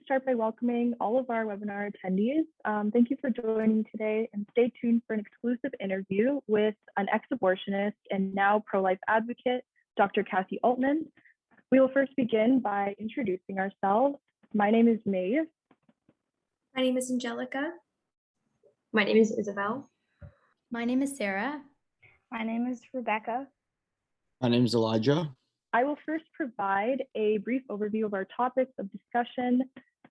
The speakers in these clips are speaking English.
start by welcoming all of our webinar attendees. Thank you for joining today, and stay tuned for an exclusive interview with an ex-abortionist and now pro-life advocate, Dr. Kathi Aultman. We will first begin by introducing ourselves. My name is Maeve. My name is Angelica. My name is Isabel. My name is Sarah. My name is Rebecca. My name is Elijah. I will first provide a brief overview of our topics of discussion.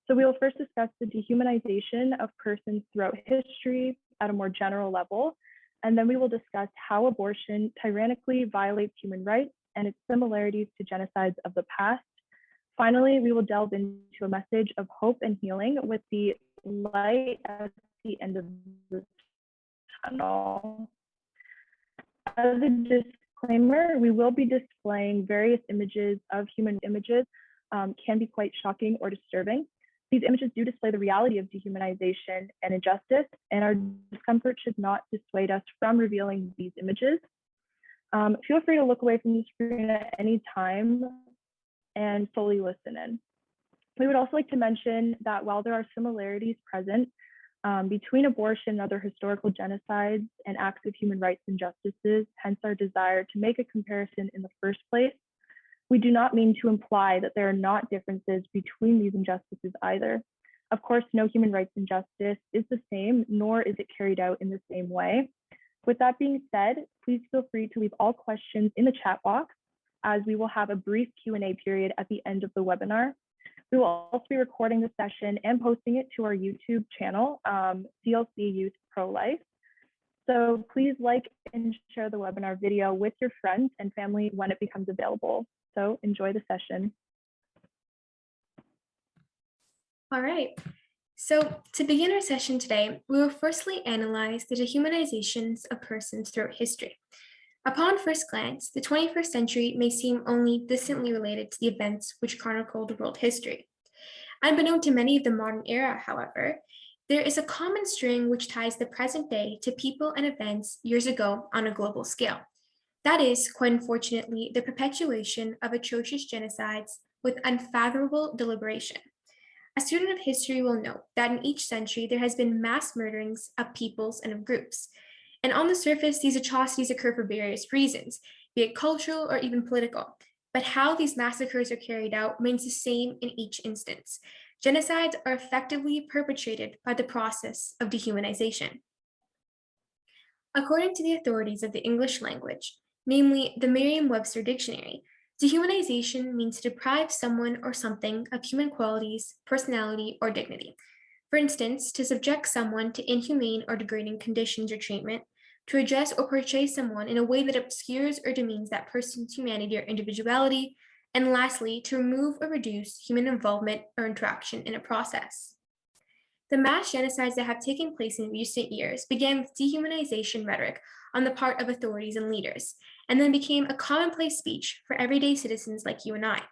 So we will first discuss the dehumanization of persons throughout history at a more general level, and then we will discuss how abortion tyrannically violates human rights and its similarities to genocides of the past. Finally, we will delve into a message of hope and healing with the light at the end of the tunnel. As a disclaimer, we will be displaying various images of human images, can be quite shocking or disturbing. These images do display the reality of dehumanization and injustice, and our discomfort should not dissuade us from revealing these images. Feel free to look away from the screen at any time and fully listen in. We would also like to mention that while there are similarities present between abortion and other historical genocides and acts of human rights injustices, hence our desire to make a comparison in the first place, we do not mean to imply that there are not differences between these injustices either. Of course, no human rights injustice is the same, nor is it carried out in the same way. With that being said, please feel free to leave all questions in the chat box, as we will have a brief Q&A period at the end of the webinar. We will also be recording the session and posting it to our YouTube channel, CLC Youth Pro-Life. So please like and share the webinar video with your friends and family when it becomes available. So enjoy the session. All right. So to begin our session today, we will firstly analyze the dehumanizations of persons throughout history. Upon first glance, the 21st century may seem only distantly related to the events which chronicled world history. Unbeknown to many of the modern era, however, there is a common string which ties the present day to people and events years ago on a global scale. That is, quite unfortunately, the perpetuation of atrocious genocides with unfathomable deliberation. A student of history will note that in each century there has been mass murderings of peoples and of groups. And on the surface, these atrocities occur for various reasons, be it cultural or even political. But how these massacres are carried out remains the same in each instance. Genocides are effectively perpetrated by the process of dehumanization. According to the authorities of the English language, namely the Merriam-Webster Dictionary, dehumanization means to deprive someone or something of human qualities, personality, or dignity. For instance, to subject someone to inhumane or degrading conditions or treatment, to address or portray someone in a way that obscures or demeans that person's humanity or individuality, and lastly, to remove or reduce human involvement or interaction in a process. The mass genocides that have taken place in recent years began with dehumanization rhetoric on the part of authorities and leaders, and then became a commonplace speech for everyday citizens like you and I.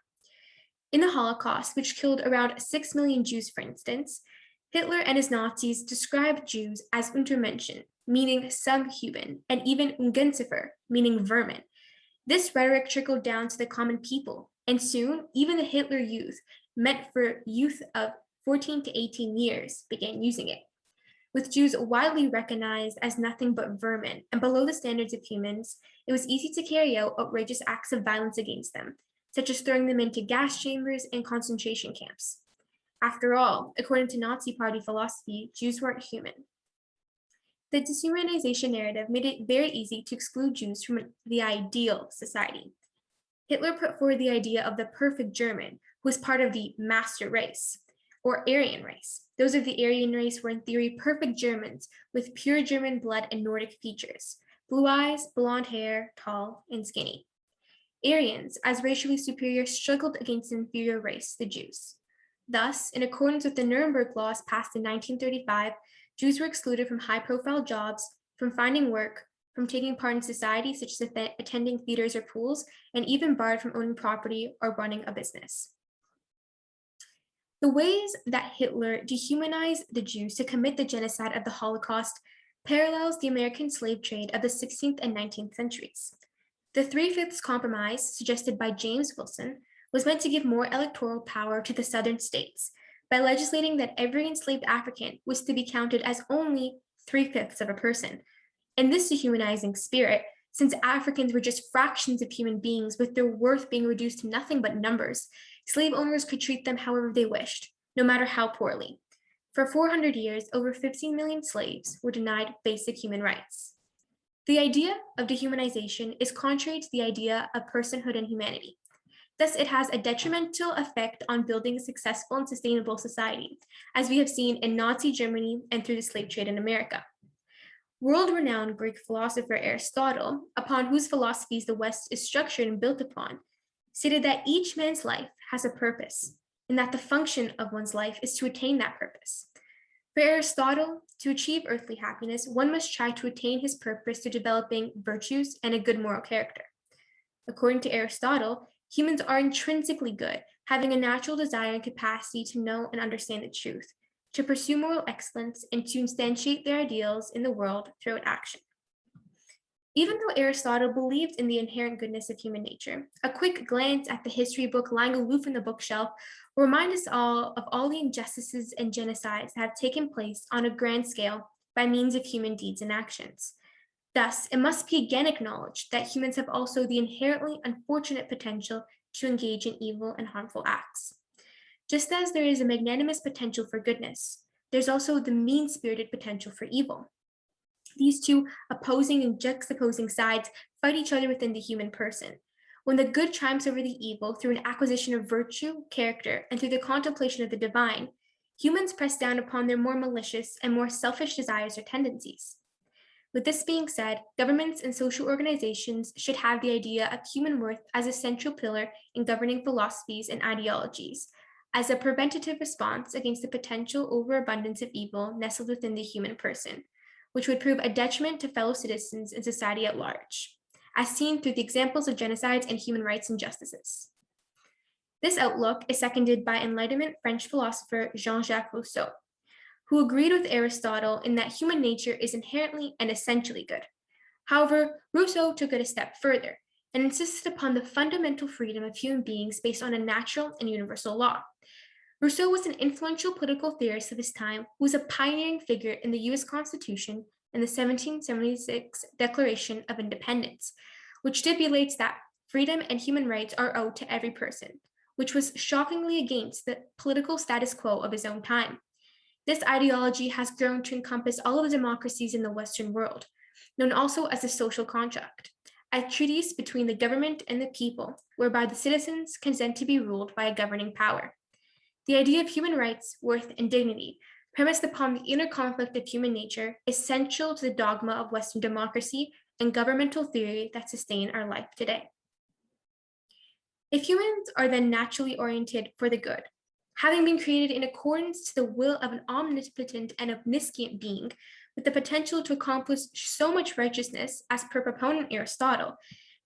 In the Holocaust, which killed around 6 million Jews, for instance, Hitler and his Nazis described Jews as Untermenschen, meaning subhuman, and even Ungeziefer, meaning vermin. This rhetoric trickled down to the common people, and soon even the Hitler Youth, meant for youth of 14 to 18 years, began using it. With Jews widely recognized as nothing but vermin and below the standards of humans, it was easy to carry out outrageous acts of violence against them, such as throwing them into gas chambers and concentration camps. After all, according to Nazi Party philosophy, Jews weren't human. The dehumanization narrative made it very easy to exclude Jews from the ideal society. Hitler put forward the idea of the perfect German, who was part of the master race, or Aryan race. Those of the Aryan race were in theory perfect Germans with pure German blood and Nordic features, blue eyes, blonde hair, tall, and skinny. Aryans, as racially superior, struggled against an inferior race, the Jews. Thus, in accordance with the Nuremberg laws passed in 1935, Jews were excluded from high-profile jobs, from finding work, from taking part in society, such as attending theaters or pools, and even barred from owning property or running a business. The ways that Hitler dehumanized the Jews to commit the genocide of the Holocaust parallels the American slave trade of the 16th and 19th centuries. The Three-Fifths Compromise, suggested by James Wilson, was meant to give more electoral power to the southern states, by legislating that every enslaved African was to be counted as only 3/5 of a person. In this dehumanizing spirit, since Africans were just fractions of human beings with their worth being reduced to nothing but numbers, slave owners could treat them however they wished, no matter how poorly. For 400 years, over 15 million slaves were denied basic human rights. The idea of dehumanization is contrary to the idea of personhood and humanity. Thus, it has a detrimental effect on building a successful and sustainable society, as we have seen in Nazi Germany and through the slave trade in America. World-renowned Greek philosopher Aristotle, upon whose philosophies the West is structured and built upon, stated that each man's life has a purpose, and that the function of one's life is to attain that purpose. For Aristotle, to achieve earthly happiness, one must try to attain his purpose through developing virtues and a good moral character. According to Aristotle, humans are intrinsically good, having a natural desire and capacity to know and understand the truth, to pursue moral excellence, and to instantiate their ideals in the world through action. Even though Aristotle believed in the inherent goodness of human nature, a quick glance at the history book lying aloof in the bookshelf will remind us all of all the injustices and genocides that have taken place on a grand scale by means of human deeds and actions. Thus, it must be again acknowledged that humans have also the inherently unfortunate potential to engage in evil and harmful acts. Just as there is a magnanimous potential for goodness, there's also the mean-spirited potential for evil. These two opposing and juxtaposing sides fight each other within the human person. When the good triumphs over the evil through an acquisition of virtue, character, and through the contemplation of the divine, humans press down upon their more malicious and more selfish desires or tendencies. With this being said, governments and social organizations should have the idea of human worth as a central pillar in governing philosophies and ideologies, as a preventative response against the potential overabundance of evil nestled within the human person, which would prove a detriment to fellow citizens and society at large, as seen through the examples of genocides and human rights injustices. This outlook is seconded by Enlightenment French philosopher Jean-Jacques Rousseau, who agreed with Aristotle in that human nature is inherently and essentially good. However, Rousseau took it a step further and insisted upon the fundamental freedom of human beings based on a natural and universal law. Rousseau was an influential political theorist of his time who was a pioneering figure in the US Constitution and the 1776 Declaration of Independence, which stipulates that freedom and human rights are owed to every person, which was shockingly against the political status quo of his own time. This ideology has grown to encompass all of the democracies in the Western world, known also as the social contract, a treaty between the government and the people, whereby the citizens consent to be ruled by a governing power. The idea of human rights, worth, and dignity, premised upon the inner conflict of human nature, is central to the dogma of Western democracy and governmental theory that sustain our life today. If humans are then naturally oriented for the good, having been created in accordance to the will of an omnipotent and omniscient being, with the potential to accomplish so much righteousness as per proponent Aristotle,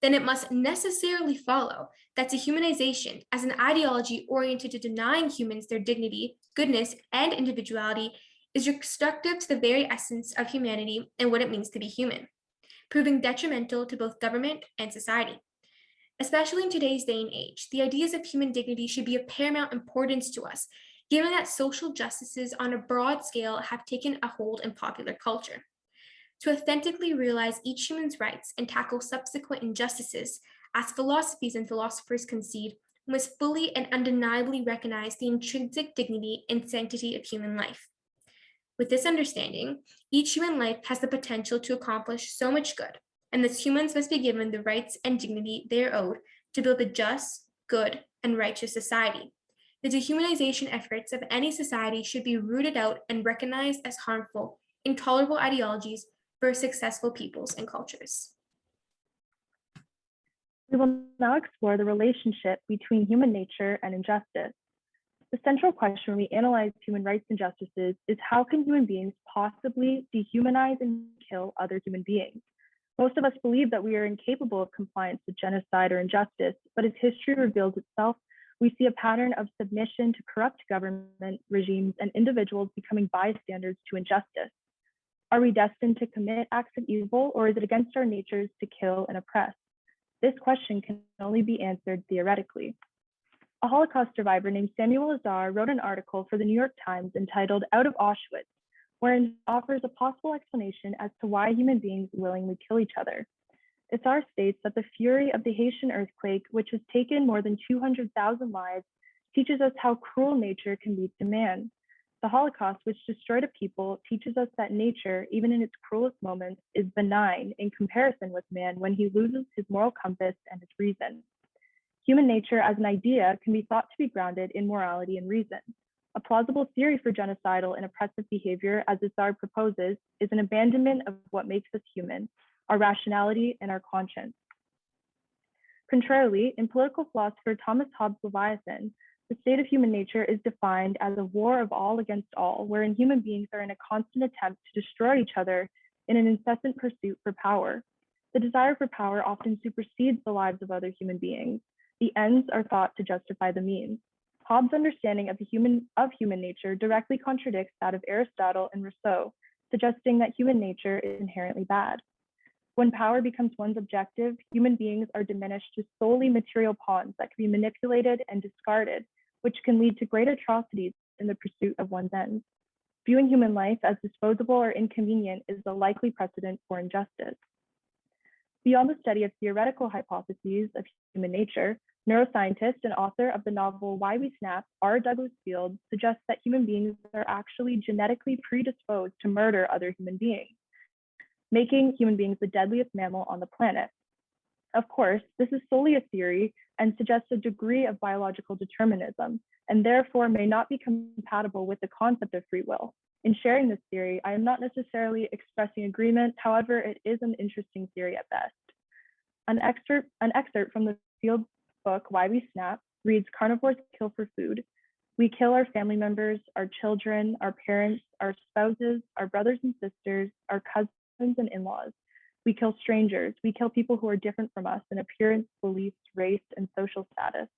then it must necessarily follow that dehumanization as an ideology oriented to denying humans their dignity, goodness, and individuality is destructive to the very essence of humanity and what it means to be human, proving detrimental to both government and society. Especially in today's day and age, the ideas of human dignity should be of paramount importance to us, given that social justices on a broad scale have taken a hold in popular culture. To authentically realize each human's rights and tackle subsequent injustices, as philosophies and philosophers concede, we must fully and undeniably recognize the intrinsic dignity and sanctity of human life. With this understanding, each human life has the potential to accomplish so much good, and thus humans must be given the rights and dignity they are owed to build a just, good, and righteous society. The dehumanization efforts of any society should be rooted out and recognized as harmful, intolerable ideologies for successful peoples and cultures. We will now explore the relationship between human nature and injustice. The central question when we analyze human rights injustices is how can human beings possibly dehumanize and kill other human beings? Most of us believe that we are incapable of compliance with genocide or injustice, but as history reveals itself, we see a pattern of submission to corrupt government regimes and individuals becoming bystanders to injustice. Are we destined to commit acts of evil, or is it against our natures to kill and oppress? This question can only be answered theoretically. A Holocaust survivor named Samuel Azar wrote an article for the New York Times entitled Out of Auschwitz, wherein he offers a possible explanation as to why human beings willingly kill each other. Azar states that the fury of the Haitian earthquake, which has taken more than 200,000 lives, teaches us how cruel nature can be to man. The Holocaust, which destroyed a people, teaches us that nature, even in its cruelest moments, is benign in comparison with man when he loses his moral compass and his reason. Human nature as an idea can be thought to be grounded in morality and reason. A plausible theory for genocidal and oppressive behavior, as Azar proposes, is an abandonment of what makes us human, our rationality and our conscience. Contrarily, in political philosopher Thomas Hobbes' Leviathan, the state of human nature is defined as a war of all against all, wherein human beings are in a constant attempt to destroy each other in an incessant pursuit for power. The desire for power often supersedes the lives of other human beings. The ends are thought to justify the means. Hobbes' understanding of human nature directly contradicts that of Aristotle and Rousseau, suggesting that human nature is inherently bad. When power becomes one's objective, human beings are diminished to solely material pawns that can be manipulated and discarded, which can lead to great atrocities in the pursuit of one's ends. Viewing human life as disposable or inconvenient is the likely precedent for injustice. Beyond the study of theoretical hypotheses of human nature, neuroscientist and author of the novel Why We Snap, R. Douglas Field, suggests that human beings are actually genetically predisposed to murder other human beings, making human beings the deadliest mammal on the planet. Of course, this is solely a theory and suggests a degree of biological determinism, and therefore may not be compatible with the concept of free will. In sharing this theory, I am not necessarily expressing agreement, however, it is an interesting theory at best. An excerpt from the Field book, Why We Snap, reads, "Carnivores kill for food. We kill our family members, our children, our parents, our spouses, our brothers and sisters, our cousins and in-laws. We kill strangers. We kill people who are different from us in appearance, beliefs, race, and social status.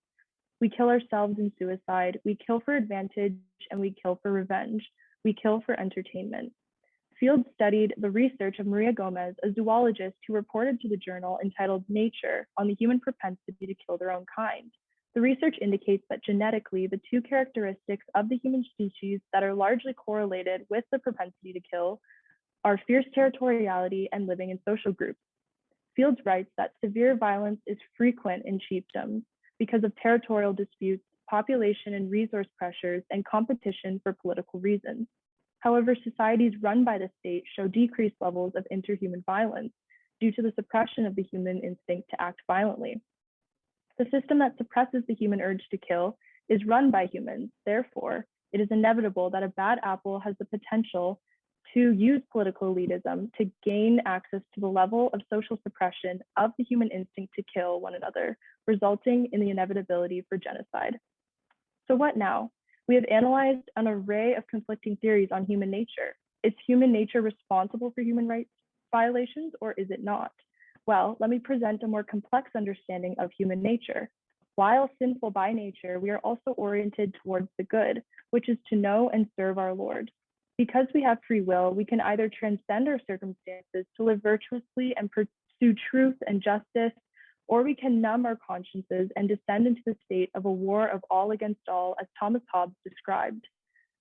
We kill ourselves in suicide. We kill for advantage, and we kill for revenge. We kill for entertainment." Field studied the research of Maria Gomez, a zoologist who reported to the journal entitled Nature on the human propensity to kill their own kind. The research indicates that genetically, the two characteristics of the human species that are largely correlated with the propensity to kill are fierce territoriality and living in social groups. Fields writes that severe violence is frequent in chiefdoms because of territorial disputes, population and resource pressures, and competition for political reasons. However, societies run by the state show decreased levels of interhuman violence due to the suppression of the human instinct to act violently. The system that suppresses the human urge to kill is run by humans. Therefore, it is inevitable that a bad apple has the potential to use political elitism to gain access to the level of social suppression of the human instinct to kill one another, resulting in the inevitability for genocide. So what now? We have analyzed an array of conflicting theories on human nature. Is human nature responsible for human rights violations, or is it not? Well, let me present a more complex understanding of human nature. While sinful by nature, we are also oriented towards the good, which is to know and serve our Lord. Because we have free will, we can either transcend our circumstances to live virtuously and pursue truth and justice, or we can numb our consciences and descend into the state of a war of all against all, as Thomas Hobbes described.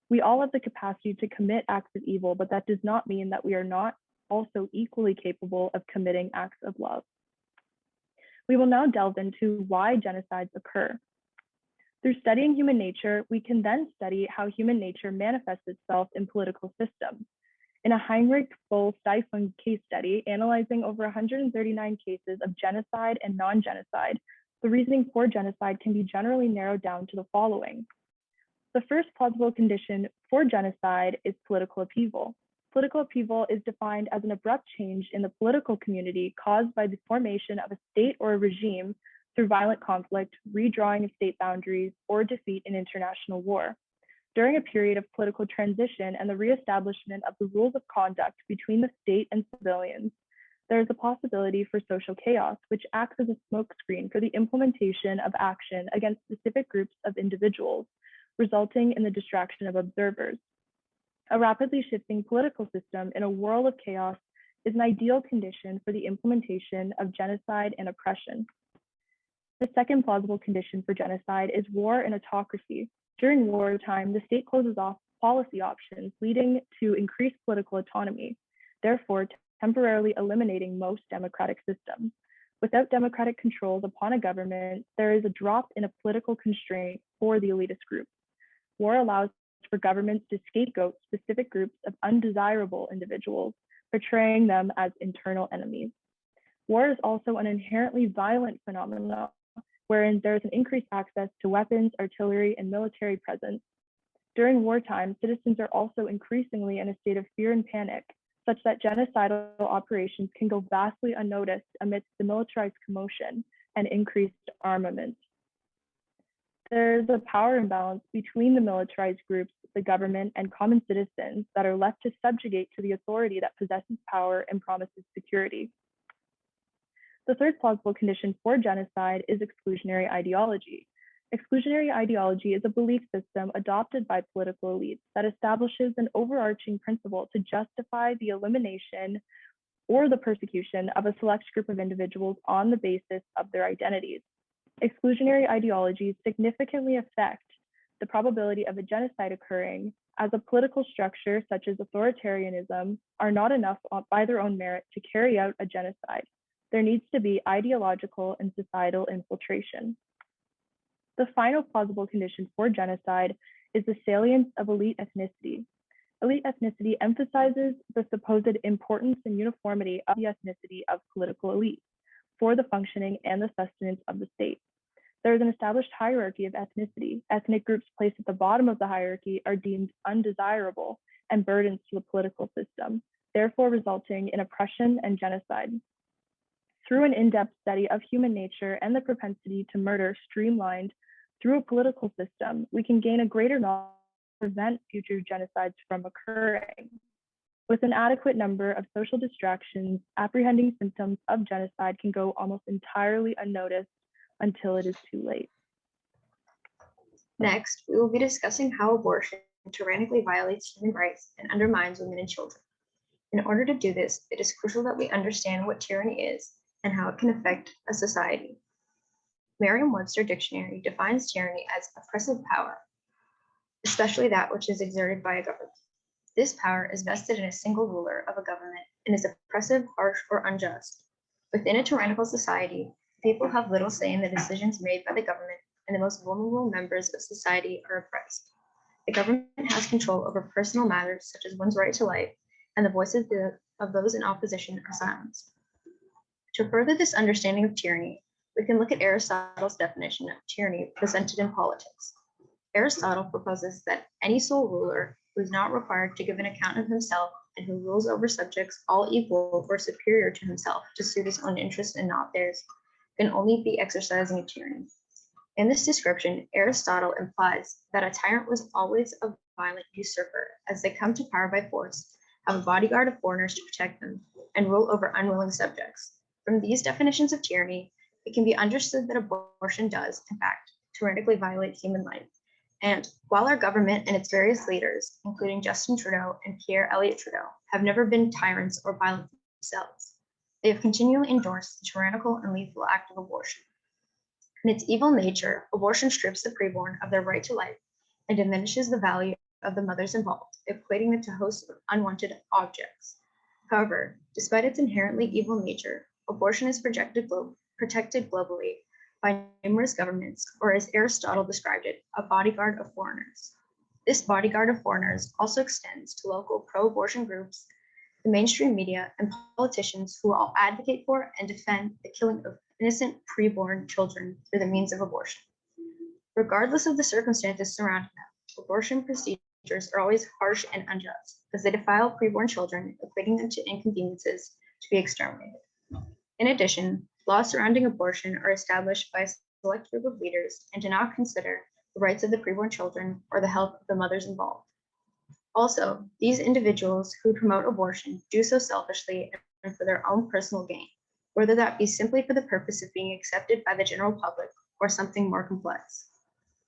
We all have the capacity to commit acts of evil, but that does not mean that we are not also equally capable of committing acts of love. We will now delve into why genocides occur. Through studying human nature, we can then study how human nature manifests itself in political systems. In a Heinrich Böll-Stiftung case study analyzing over 139 cases of genocide and non-genocide, the reasoning for genocide can be generally narrowed down to the following. The first plausible condition for genocide is political upheaval. Political upheaval is defined as an abrupt change in the political community caused by the formation of a state or a regime through violent conflict, redrawing of state boundaries, or defeat in international war. During a period of political transition and the reestablishment of the rules of conduct between the state and civilians, there is a possibility for social chaos, which acts as a smokescreen for the implementation of action against specific groups of individuals, resulting in the distraction of observers. A rapidly shifting political system in a whirl of chaos is an ideal condition for the implementation of genocide and oppression. The second plausible condition for genocide is war and autocracy. During wartime, the state closes off policy options, leading to increased political autonomy, therefore temporarily eliminating most democratic systems. Without democratic controls upon a government, there is a drop in a political constraint for the elitist groups. War allows for governments to scapegoat specific groups of undesirable individuals, portraying them as internal enemies. War is also an inherently violent phenomenon, wherein there is an increased access to weapons, artillery, and military presence. During wartime, citizens are also increasingly in a state of fear and panic, such that genocidal operations can go vastly unnoticed amidst the militarized commotion and increased armament. There is a power imbalance between the militarized groups, the government, and common citizens that are left to subjugate to the authority that possesses power and promises security. The third plausible condition for genocide is exclusionary ideology. Exclusionary ideology is a belief system adopted by political elites that establishes an overarching principle to justify the elimination or the persecution of a select group of individuals on the basis of their identities. Exclusionary ideologies significantly affect the probability of a genocide occurring, as a political structure such as authoritarianism are not enough by their own merit to carry out a genocide. There needs to be ideological and societal infiltration. The final plausible condition for genocide is the salience of elite ethnicity. Elite ethnicity emphasizes the supposed importance and uniformity of the ethnicity of political elites for the functioning and the sustenance of the state. There is an established hierarchy of ethnicity. Ethnic groups placed at the bottom of the hierarchy are deemed undesirable and burdens to the political system, therefore resulting in oppression and genocide. Through an in-depth study of human nature and the propensity to murder streamlined through a political system, we can gain a greater knowledge to prevent future genocides from occurring. With an adequate number of social distractions, apprehending symptoms of genocide can go almost entirely unnoticed until it is too late. Next, we will be discussing how abortion tyrannically violates human rights and undermines women and children. In order to do this, it is crucial that we understand what tyranny is and how it can affect a society. Merriam-Webster Dictionary defines tyranny as oppressive power, especially that which is exerted by a government. This power is vested in a single ruler of a government and is oppressive, harsh, or unjust. Within a tyrannical society, people have little say in the decisions made by the government, and the most vulnerable members of society are oppressed. The government has control over personal matters such as one's right to life, and the voices of those in opposition are silenced. To further this understanding of tyranny, we can look at Aristotle's definition of tyranny presented in Politics. Aristotle proposes that any sole ruler who is not required to give an account of himself and who rules over subjects all equal or superior to himself to suit his own interests and not theirs can only be exercising a tyranny. In this description, Aristotle implies that a tyrant was always a violent usurper, as they come to power by force, have a bodyguard of foreigners to protect them, and rule over unwilling subjects. From these definitions of tyranny, it can be understood that abortion does, in fact, tyrannically violate human life. And while our government and its various leaders, including Justin Trudeau and Pierre Elliott Trudeau, have never been tyrants or violent themselves, they have continually endorsed the tyrannical and lethal act of abortion. In its evil nature, abortion strips the preborn of their right to life and diminishes the value of the mothers involved, equating them to hosts of unwanted objects. However, despite its inherently evil nature, abortion is protected globally by numerous governments, or as Aristotle described it, a bodyguard of foreigners. This bodyguard of foreigners also extends to local pro-abortion groups, the mainstream media, and politicians who all advocate for and defend the killing of innocent preborn children through the means of abortion. Regardless of the circumstances surrounding them, abortion procedures are always harsh and unjust, as they defile preborn children, equating them to inconveniences to be exterminated. In addition, laws surrounding abortion are established by a select group of leaders and do not consider the rights of the preborn children or the health of the mothers involved. Also, these individuals who promote abortion do so selfishly and for their own personal gain, whether that be simply for the purpose of being accepted by the general public or something more complex.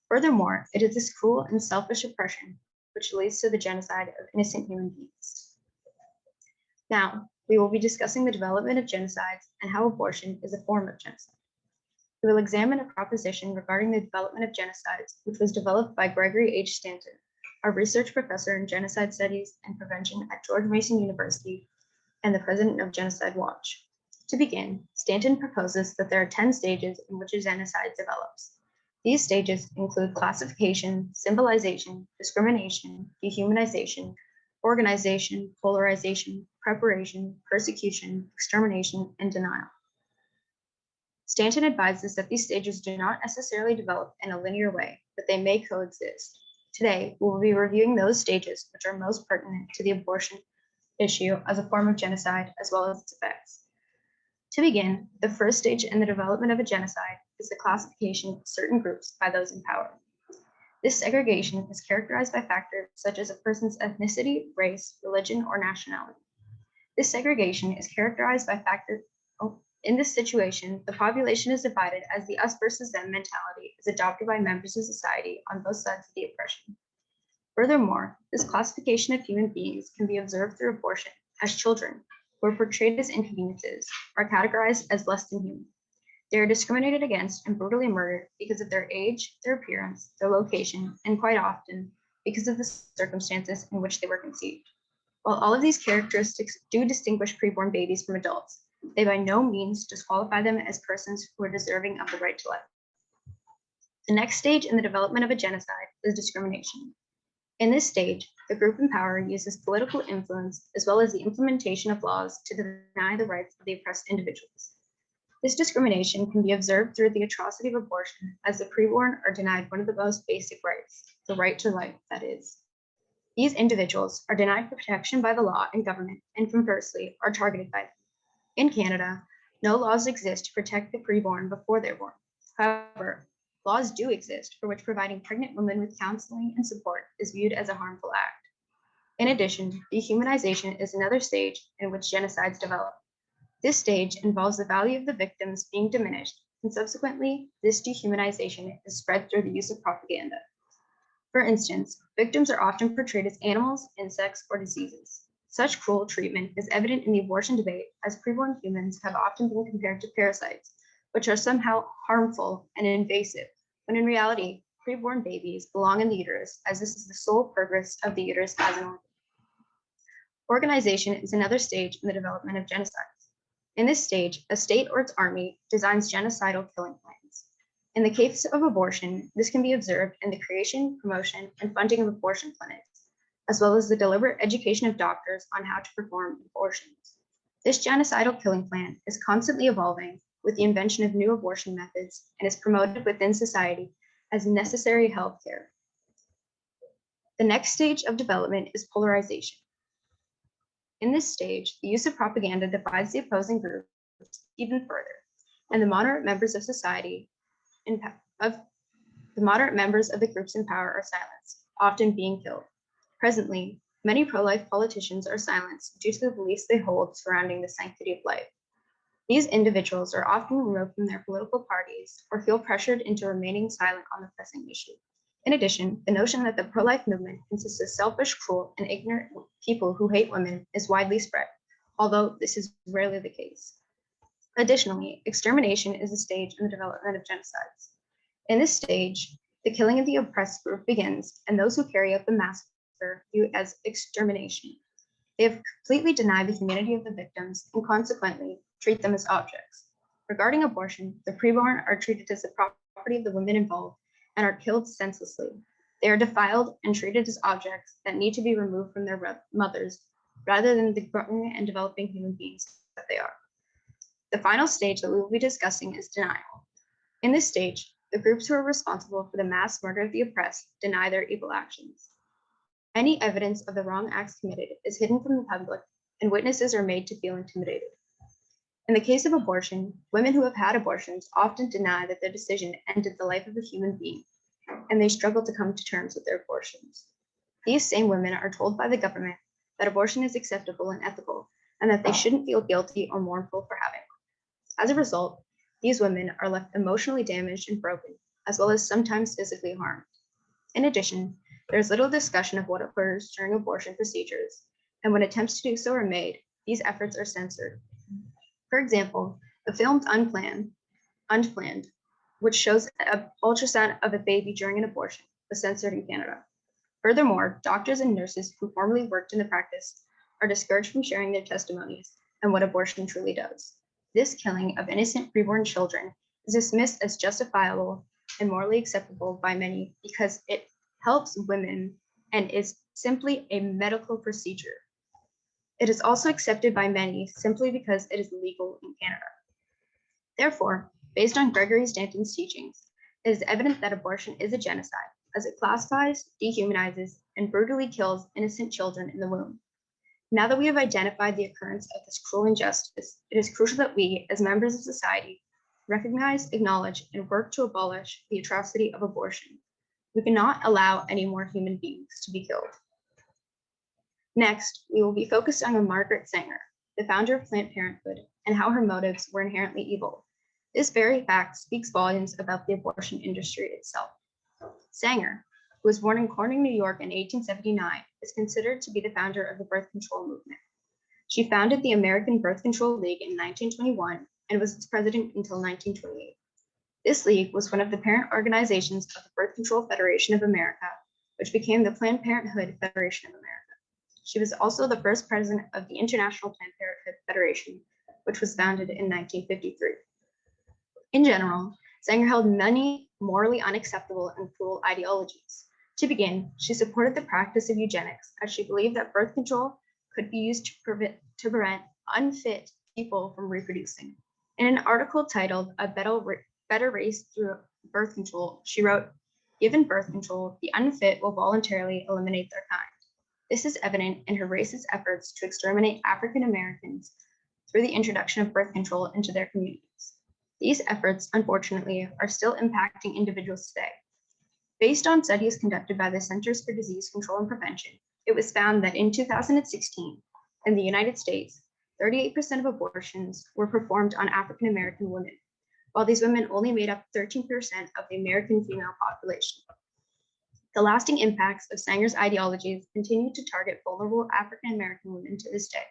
Furthermore, it is this cruel and selfish oppression which leads to the genocide of innocent human beings. Now, we will be discussing the development of genocides and how abortion is a form of genocide. We will examine a proposition regarding the development of genocides, which was developed by Gregory H. Stanton, a research professor in genocide studies and prevention at George Mason University and the president of Genocide Watch. To begin, Stanton proposes that there are 10 stages in which a genocide develops. These stages include classification, symbolization, discrimination, dehumanization, organization, polarization, preparation, persecution, extermination, and denial. Stanton advises that these stages do not necessarily develop in a linear way, but they may coexist. Today, we will be reviewing those stages which are most pertinent to the abortion issue as a form of genocide, as well as its effects. To begin, the first stage in the development of a genocide is the classification of certain groups by those in power. This segregation is characterized by factors such as a person's ethnicity, race, religion, or nationality. This segregation is characterized by factors. In this situation, the population is divided as the us versus them mentality is adopted by members of society on both sides of the oppression. Furthermore, this classification of human beings can be observed through abortion, as children, who are portrayed as inconveniences, are categorized as less than human. They are discriminated against and brutally murdered because of their age, their appearance, their location, and quite often because of the circumstances in which they were conceived. While all of these characteristics do distinguish preborn babies from adults, they by no means disqualify them as persons who are deserving of the right to life. The next stage in the development of a genocide is discrimination. In this stage, the group in power uses political influence as well as the implementation of laws to deny the rights of the oppressed individuals. This discrimination can be observed through the atrocity of abortion, as the preborn are denied one of the most basic rights, the right to life, that is. These individuals are denied protection by the law and government, and conversely, are targeted by them. In Canada, no laws exist to protect the preborn before they're born. However, laws do exist for which providing pregnant women with counseling and support is viewed as a harmful act. In addition, dehumanization is another stage in which genocides develop. This stage involves the value of the victims being diminished, and subsequently, this dehumanization is spread through the use of propaganda. For instance, victims are often portrayed as animals, insects, or diseases. Such cruel treatment is evident in the abortion debate, as preborn humans have often been compared to parasites, which are somehow harmful and invasive, when in reality, preborn babies belong in the uterus, as this is the sole purpose of the uterus as an organ. Organization is another stage in the development of genocides. In this stage, a state or its army designs genocidal killing plans. In the case of abortion, this can be observed in the creation, promotion, and funding of abortion clinics, as well as the deliberate education of doctors on how to perform abortions. This genocidal killing plan is constantly evolving with the invention of new abortion methods and is promoted within society as necessary health care. The next stage of development is polarization. In this stage, the use of propaganda divides the opposing groups even further, and the moderate members of society the groups in power are silenced, often being killed. Presently, many pro-life politicians are silenced due to the beliefs they hold surrounding the sanctity of life. These individuals are often removed from their political parties or feel pressured into remaining silent on the pressing issue. In addition, the notion that the pro-life movement consists of selfish, cruel, and ignorant people who hate women is widely spread, although this is rarely the case. Additionally, extermination is a stage in the development of genocides. In this stage, the killing of the oppressed group begins, and those who carry out the massacre view it as extermination. They have completely denied the humanity of the victims and consequently treat them as objects. Regarding abortion, the preborn are treated as the property of the women involved and are killed senselessly. They are defiled and treated as objects that need to be removed from their mothers, rather than the growing and developing human beings that they are. The final stage that we will be discussing is denial. In this stage, the groups who are responsible for the mass murder of the oppressed deny their evil actions. Any evidence of the wrong acts committed is hidden from the public, and witnesses are made to feel intimidated. In the case of abortion, women who have had abortions often deny that their decision ended the life of a human being, and they struggle to come to terms with their abortions. These same women are told by the government that abortion is acceptable and ethical, and that they shouldn't feel guilty or mournful for having one. As a result, these women are left emotionally damaged and broken, as well as sometimes physically harmed. In addition, there is little discussion of what occurs during abortion procedures, and when attempts to do so are made, these efforts are censored. For example, the film Unplanned which shows an ultrasound of a baby during an abortion, was censored in Canada. Furthermore, doctors and nurses who formerly worked in the practice are discouraged from sharing their testimonies and what abortion truly does. This killing of innocent preborn children is dismissed as justifiable and morally acceptable by many because it helps women and is simply a medical procedure. It is also accepted by many simply because it is legal in Canada. Therefore, based on Gregory Stanton's teachings, it is evident that abortion is a genocide, as it classifies, dehumanizes, and brutally kills innocent children in the womb. Now that we have identified the occurrence of this cruel injustice, it is crucial that we, as members of society, recognize, acknowledge, and work to abolish the atrocity of abortion. We cannot allow any more human beings to be killed. Next, we will be focused on Margaret Sanger, the founder of Planned Parenthood, and how her motives were inherently evil. This very fact speaks volumes about the abortion industry itself. Sanger, who was born in Corning, New York in 1879, is considered to be the founder of the birth control movement. She founded the American Birth Control League in 1921 and was its president until 1928. This league was one of the parent organizations of the Birth Control Federation of America, which became the Planned Parenthood Federation of America. She was also the first president of the International Planned Parenthood Federation, which was founded in 1953. In general, Sanger held many morally unacceptable and cruel ideologies. To begin, she supported the practice of eugenics, as she believed that birth control could be used to prevent unfit people from reproducing. In an article titled "A Better Race Through Birth Control," she wrote, "Given birth control, the unfit will voluntarily eliminate their kind. This is evident in her racist efforts to exterminate African Americans through the introduction of birth control into their communities. These efforts, unfortunately, are still impacting individuals today. Based on studies conducted by the Centers for Disease Control and Prevention, it was found that in 2016, in the United States, 38% of abortions were performed on African American women, while these women only made up 13% of the American female population. The lasting impacts of Sanger's ideologies continue to target vulnerable African American women to this day.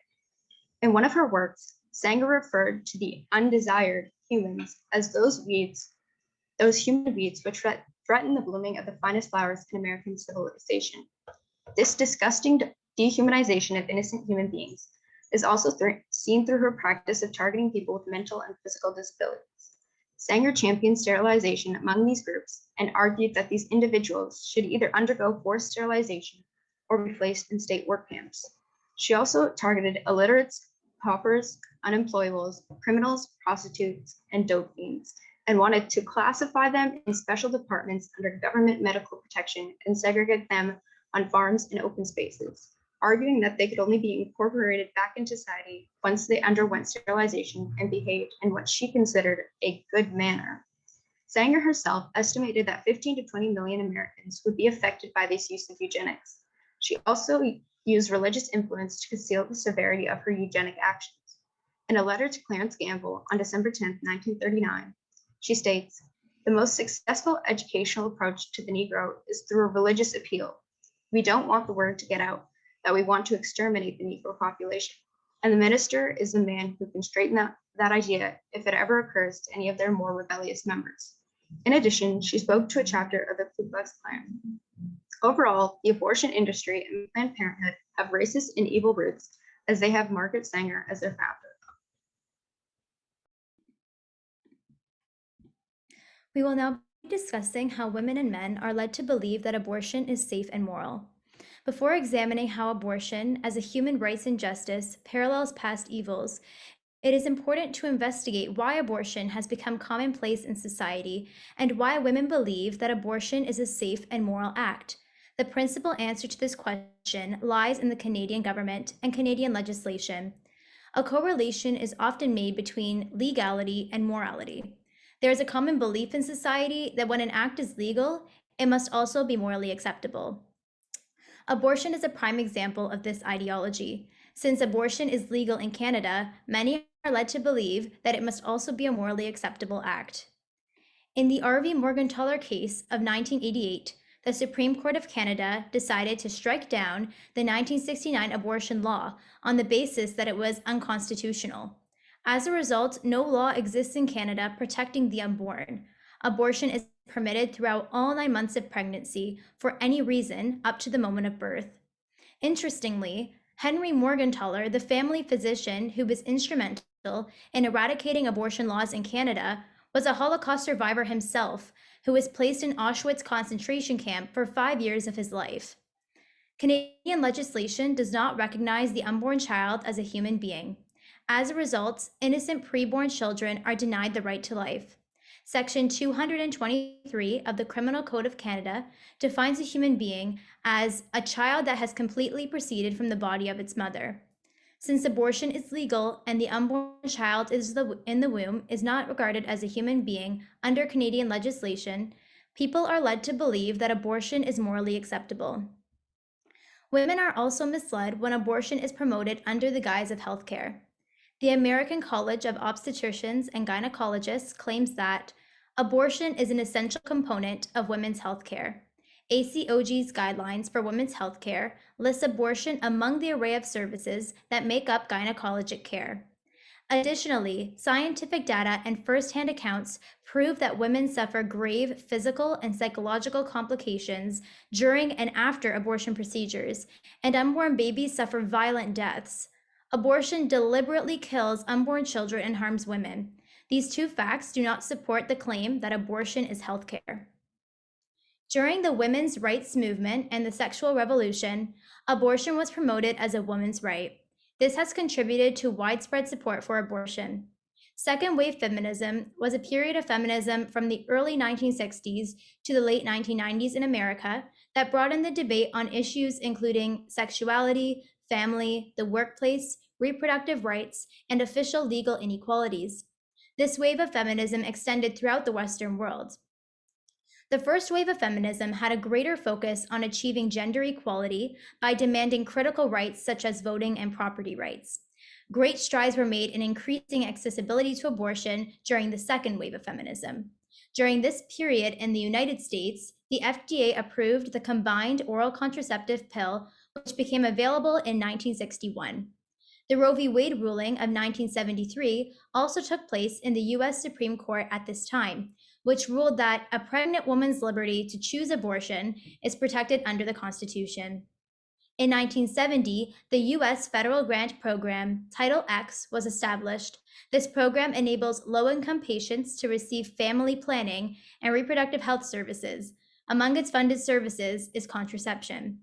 In one of her works, Sanger referred to the undesired humans as those human weeds which threaten the blooming of the finest flowers in American civilization. This disgusting dehumanization of innocent human beings is also seen through her practice of targeting people with mental and physical disabilities. Sanger championed sterilization among these groups and argued that these individuals should either undergo forced sterilization or be placed in state work camps. She also targeted illiterates, paupers, unemployables, criminals, prostitutes, and dope fiends, and wanted to classify them in special departments under government medical protection and segregate them on farms and open spaces, arguing that they could only be incorporated back into society once they underwent sterilization and behaved in what she considered a good manner. Sanger herself estimated that 15 to 20 million Americans would be affected by this use of eugenics. She also used religious influence to conceal the severity of her eugenic actions. In a letter to Clarence Gamble on December 10, 1939, she states, "The most successful educational approach to the Negro is through a religious appeal. We don't want the word to get out that we want to exterminate the Negro population, and the minister is the man who can straighten that idea if it ever occurs to any of their more rebellious members." In addition, she spoke to a chapter of the Ku Klux Klan. Overall, the abortion industry and Planned Parenthood have racist and evil roots, as they have Margaret Sanger as their founder. We will now be discussing how women and men are led to believe that abortion is safe and moral. Before examining how abortion, as a human rights injustice, parallels past evils, it is important to investigate why abortion has become commonplace in society and why women believe that abortion is a safe and moral act. The principal answer to this question lies in the Canadian government and Canadian legislation. A correlation is often made between legality and morality. There is a common belief in society that when an act is legal, it must also be morally acceptable. Abortion is a prime example of this ideology. Since abortion is legal in Canada, many are led to believe that it must also be a morally acceptable act. In the R.V. Morgentaler case of 1988, the Supreme Court of Canada decided to strike down the 1969 abortion law on the basis that it was unconstitutional. As a result, no law exists in Canada protecting the unborn. Abortion is permitted throughout all 9 months of pregnancy for any reason up to the moment of birth. Interestingly, Henry Morgentaler, the family physician who was instrumental in eradicating abortion laws in Canada, was a Holocaust survivor himself who was placed in Auschwitz concentration camp for 5 years of his life. Canadian legislation does not recognize the unborn child as a human being. As a result, innocent preborn children are denied the right to life. Section 223 of the Criminal Code of Canada defines a human being as a child that has completely proceeded from the body of its mother. Since abortion is legal and the unborn child in the womb is not regarded as a human being under Canadian legislation, people are led to believe that abortion is morally acceptable. Women are also misled when abortion is promoted under the guise of healthcare. The American College of Obstetricians and Gynecologists claims that abortion is an essential component of women's healthcare. ACOG's guidelines for women's healthcare lists abortion among the array of services that make up gynecologic care. Additionally, scientific data and firsthand accounts prove that women suffer grave physical and psychological complications during and after abortion procedures, and unborn babies suffer violent deaths. Abortion deliberately kills unborn children and harms women. These two facts do not support the claim that abortion is healthcare. During the women's rights movement and the sexual revolution, abortion was promoted as a woman's right. This has contributed to widespread support for abortion. Second wave feminism was a period of feminism from the early 1960s to the late 1990s in America that broadened the debate on issues including sexuality, family, the workplace, reproductive rights, and official legal inequalities. This wave of feminism extended throughout the Western world. The first wave of feminism had a greater focus on achieving gender equality by demanding critical rights such as voting and property rights. Great strides were made in increasing accessibility to abortion during the second wave of feminism. During this period in the United States, the FDA approved the combined oral contraceptive pill, which became available in 1961. The Roe v. Wade ruling of 1973 also took place in the US Supreme Court at this time, which ruled that a pregnant woman's liberty to choose abortion is protected under the Constitution. In 1970, the US federal grant program, Title X, was established. This program enables low-income patients to receive family planning and reproductive health services. Among its funded services is contraception.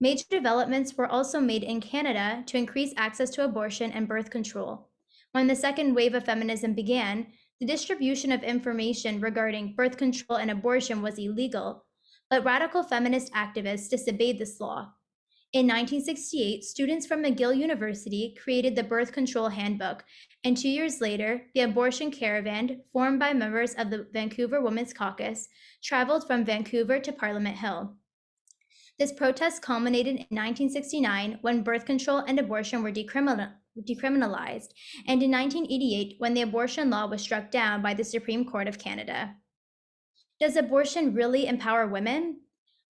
Major developments were also made in Canada to increase access to abortion and birth control. When the second wave of feminism began, the distribution of information regarding birth control and abortion was illegal, but radical feminist activists disobeyed this law. In 1968, students from McGill University created the Birth Control Handbook, and 2 years later, the abortion caravan, formed by members of the Vancouver Women's Caucus, traveled from Vancouver to Parliament Hill. This protest culminated in 1969 when birth control and abortion were decriminalized, and in 1988 when the abortion law was struck down by the Supreme Court of Canada. Does abortion really empower women?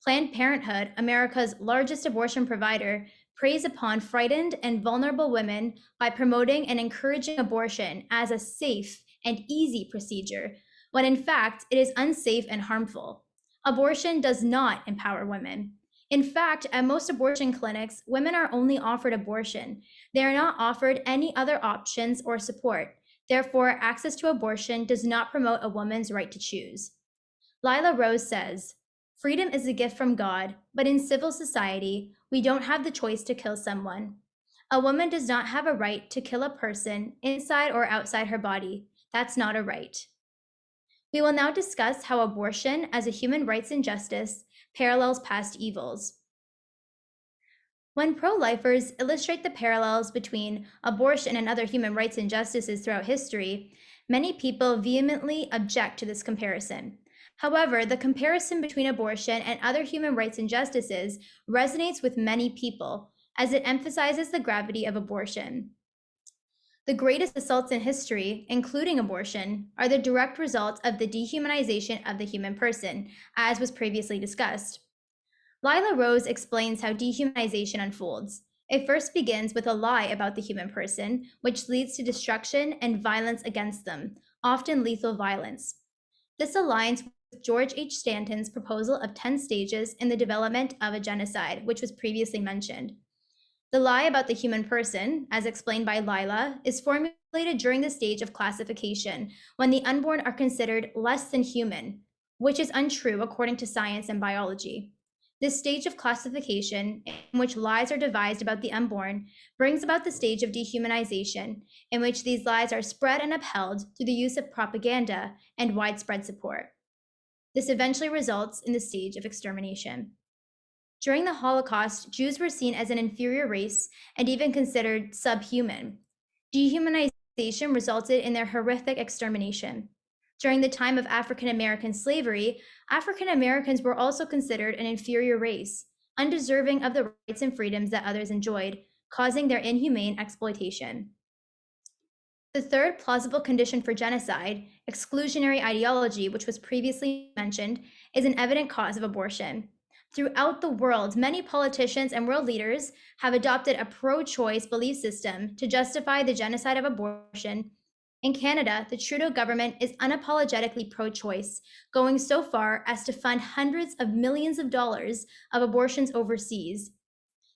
Planned Parenthood, America's largest abortion provider, preys upon frightened and vulnerable women by promoting and encouraging abortion as a safe and easy procedure, when in fact it is unsafe and harmful. Abortion does not empower women. In fact, at most abortion clinics, women are only offered abortion. They are not offered any other options or support. Therefore, access to abortion does not promote a woman's right to choose. Lila Rose says, "Freedom is a gift from God, but in civil society, we don't have the choice to kill someone. A woman does not have a right to kill a person inside or outside her body. That's not a right." We will now discuss how abortion as a human rights injustice parallels past evils. When pro-lifers illustrate the parallels between abortion and other human rights injustices throughout history, many people vehemently object to this comparison. However, the comparison between abortion and other human rights injustices resonates with many people, as it emphasizes the gravity of abortion. The greatest assaults in history, including abortion, are the direct result of the dehumanization of the human person, as was previously discussed. Lila Rose explains how dehumanization unfolds. It first begins with a lie about the human person, which leads to destruction and violence against them, often lethal violence. This aligns with George H. Stanton's proposal of 10 stages in the development of a genocide, which was previously mentioned. The lie about the human person, as explained by Lila, is formulated during the stage of classification, when the unborn are considered less than human, which is untrue according to science and biology. This stage of classification, in which lies are devised about the unborn, brings about the stage of dehumanization, in which these lies are spread and upheld through the use of propaganda and widespread support. This eventually results in the stage of extermination. During the Holocaust, Jews were seen as an inferior race and even considered subhuman. Dehumanization resulted in their horrific extermination. During the time of African American slavery, African Americans were also considered an inferior race, undeserving of the rights and freedoms that others enjoyed, causing their inhumane exploitation. The third plausible condition for genocide, exclusionary ideology, which was previously mentioned, is an evident cause of abortion. Throughout the world, many politicians and world leaders have adopted a pro-choice belief system to justify the genocide of abortion. In Canada, the Trudeau government is unapologetically pro-choice, going so far as to fund hundreds of millions of dollars of abortions overseas.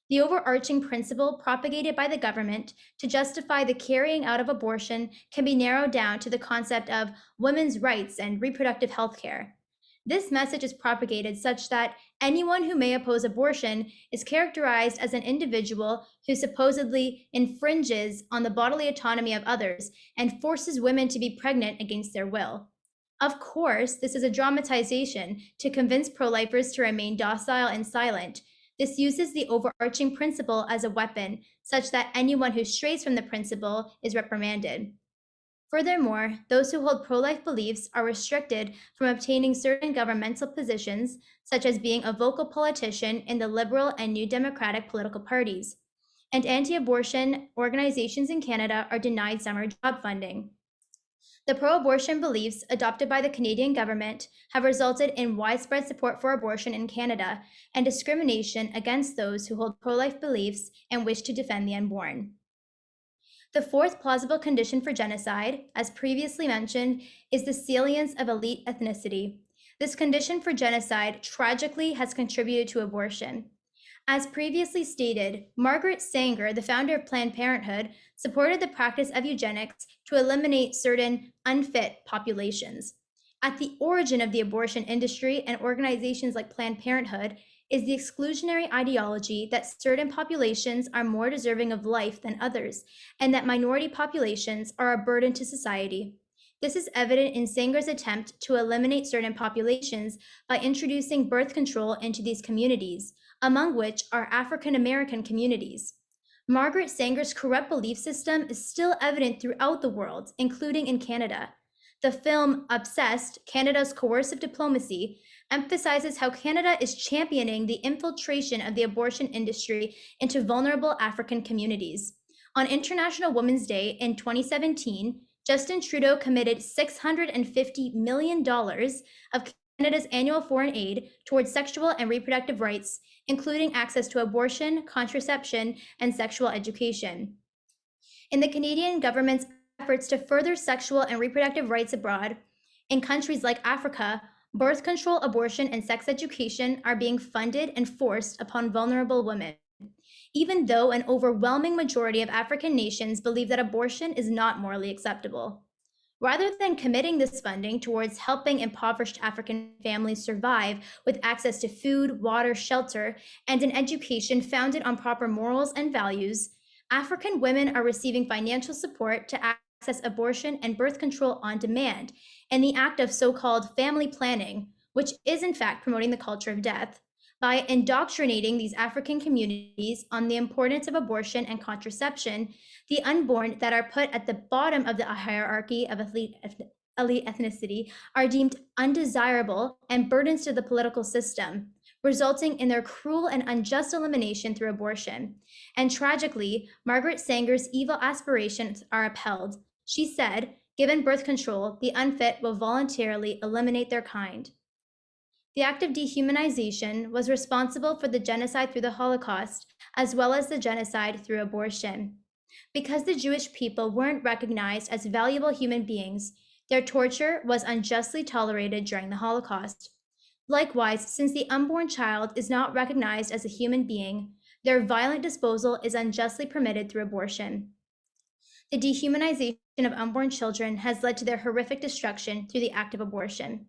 The overarching principle propagated by the government to justify the carrying out of abortion can be narrowed down to the concept of women's rights and reproductive health care. This message is propagated such that anyone who may oppose abortion is characterized as an individual who supposedly infringes on the bodily autonomy of others and forces women to be pregnant against their will. Of course, this is a dramatization to convince pro-lifers to remain docile and silent. This uses the overarching principle as a weapon, such that anyone who strays from the principle is reprimanded. Furthermore, those who hold pro-life beliefs are restricted from obtaining certain governmental positions, such as being a vocal politician in the Liberal and New Democratic political parties. And anti-abortion organizations in Canada are denied summer job funding. The pro-abortion beliefs adopted by the Canadian government have resulted in widespread support for abortion in Canada and discrimination against those who hold pro-life beliefs and wish to defend the unborn. The fourth plausible condition for genocide, as previously mentioned, is the salience of elite ethnicity. This condition for genocide tragically has contributed to abortion. As previously stated, Margaret Sanger, the founder of Planned Parenthood, supported the practice of eugenics to eliminate certain unfit populations. At the origin of the abortion industry and organizations like Planned Parenthood is the exclusionary ideology that certain populations are more deserving of life than others, and that minority populations are a burden to society. This is evident in Sanger's attempt to eliminate certain populations by introducing birth control into these communities, among which are African American communities. Margaret Sanger's corrupt belief system is still evident throughout the world, including in Canada. The film Obsessed, Canada's Coercive Diplomacy, emphasizes how Canada is championing the infiltration of the abortion industry into vulnerable African communities. On International Women's Day in 2017, Justin Trudeau committed $650 million of Canada's annual foreign aid towards sexual and reproductive rights, including access to abortion, contraception, and sexual education. In the Canadian government's efforts to further sexual and reproductive rights abroad, in countries like Africa, birth control, abortion, and sex education are being funded and forced upon vulnerable women, even though an overwhelming majority of African nations believe that abortion is not morally acceptable. Rather than committing this funding towards helping impoverished African families survive with access to food, water, shelter, and an education founded on proper morals and values, African women are receiving financial support to access abortion and birth control on demand in the act of so-called family planning, which is in fact promoting the culture of death, by indoctrinating these African communities on the importance of abortion and contraception. The unborn that are put at the bottom of the hierarchy of elite ethnicity are deemed undesirable and burdens to the political system, resulting in their cruel and unjust elimination through abortion. And tragically, Margaret Sanger's evil aspirations are upheld. She said, given birth control, the unfit will voluntarily eliminate their kind. The act of dehumanization was responsible for the genocide through the Holocaust, as well as the genocide through abortion. Because the Jewish people weren't recognized as valuable human beings, Their torture was unjustly tolerated during the Holocaust. Likewise, since the unborn child is not recognized as a human being, their violent disposal is unjustly permitted through abortion. The dehumanization of unborn children has led to their horrific destruction through the act of abortion.